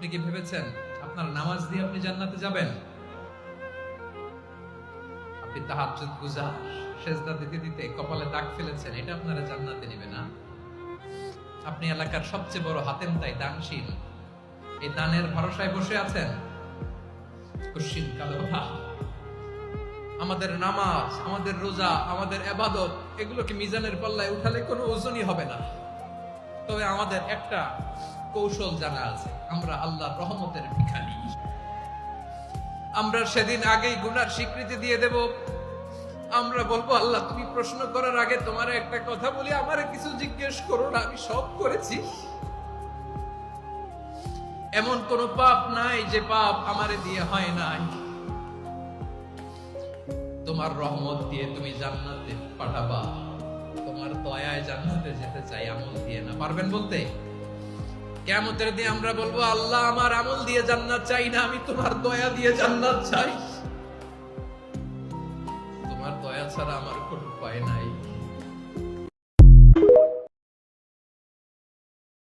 আপনি কি ভেবেছেন আপনার নামাজ দিয়ে আপনি জান্নাতে যাবেন? আপনি তাহাজ্জুদ গুজার, সেজদা দিতে দিতে কপালে দাগ ফেলেছেন, এটা আপনারা জান্নাতে নেবে না? আপনি এলাকার সবচেয়ে বড় হাতেম তাই দানশীল, এই দানের ভরসায় বসে আছেন। কুশ্চিন কালো ভাব। আমাদের নামাজ, আমাদের রোজা, আমাদের ইবাদত, এগুলোকে মিজানের পাল্লায় উঠালে কোনো ওজনই হবে না। তবে আমাদের একটা কৌশল জানা আছে, আমরা আল্লাহর রহমতের ভিখারি। আমরা সেদিন আগেই গুনার স্বীকৃতি দিয়ে দেব। আমরা বলবো, আল্লাহ তুমি প্রশ্ন করার আগে তোমার একটা কথা বলি, আমারে কিছু জিজ্ঞেস করো না, আমি সব করেছি। এমন কোন পাপ নাই যে পাপ আমারে দিয়ে হয় নাই। তোমার রহমত দিয়ে তুমি জান্নাতে পাঠাবা, তোমার দয়ায় জান্নাতে যেতে চাই, আমল দিয়ে না। পারবেন বলতে? কিয়ামতের দিন আমরা বলবো, আল্লাহ আমার আমল দিয়ে জান্নাত চাই না, আমি তোমার দয়া দিয়ে জান্নাত চাই। তোমার দয়া ছাড়া আমার কোনো উপায় নাই।